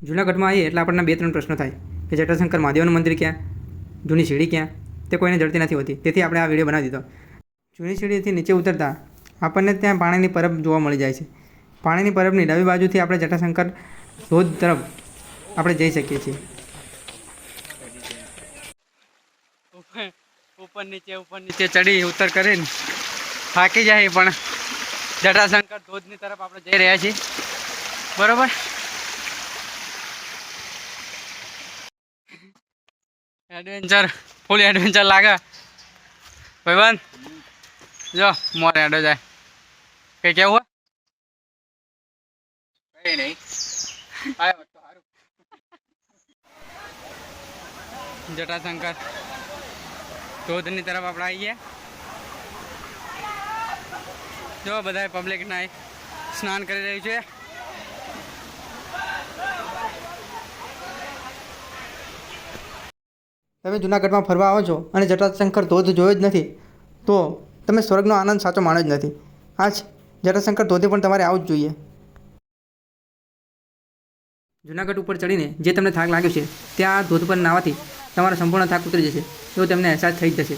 જૂનાગઢમાં આવીએ એટલે આપણને 2-3 પ્રશ્નો થાય કે જટાશંકર મહાદેવનું મંદિર ક્યાં, જૂની સીડી ક્યાં, તે કોઈને જડતી નથી હોતી. તેથી આપણે આ વિડીયો બનાવી દીધો. જૂની સીડીથી નીચે ઉતરતા આપણને ત્યાં પાણીની પરબ જોવા મળી જાય છે. પાણીની પરબની ડાબી બાજુથી આપણે જટાશંકર ધોધ તરફ આપણે જઈ શકીએ છીએ. ઉપર નીચે ચડી ઉતર કરીને થાકી જાય, પણ જટાશંકર ધોધની તરફ આપણે જઈ રહ્યા છીએ. બરોબર, એડવેન્ચર ફૂલ એડવેન્ચર લાગે ભાઈબંધ. જો મોર એડો જાય, કઈ કેવું કઈ નહીં. જટાશંકર ધોધની તરફ આપણે આવી ગયા. જો બધા પબ્લિક ના સ્નાન કરી રહ્યું છે. તમે જૂનાગઢમાં ફરવા આવો છો અને જટાશંકર ધોધ જોયો જ નથી તો તમે સ્વર્ગનો આનંદ સાચો માણ્યો જ નથી. આ જ જટાશંકર ધોધે પણ તમારે આવવું જ જોઈએ. જૂનાગઢ ઉપર ચડીને જે તમને થાક લાગ્યો છે ત્યાં ધોધ પર નાહવાથી તમારો સંપૂર્ણ થાક ઉતરી જશે એવો તમને અહેસાસ થઈ જ જશે.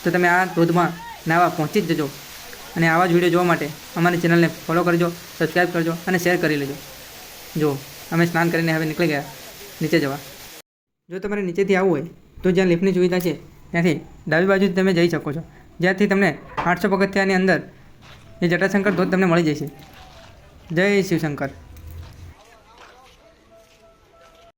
તો તમે આ ધોધમાં નાહવા પહોંચી જ જજો. અને આવા જ વિડીયો જોવા માટે અમારી ચેનલને ફોલો કરજો, સબસ્ક્રાઈબ કરજો અને શેર કરી લેજો. જો અમે સ્નાન કરીને હવે નીકળી ગયા નીચે જવા. જો તમારે નીચેથી આવવું હોય તો જ્યાં લિફ્ટની સુવિધા છે ત્યાંથી ડાબી બાજુથી તમે જઈ શકો છો, જ્યાંથી તમને 800 પગથિયાની અંદર એ જટાશંકર ધોધ તમને મળી જશે. જય શિવશંકર.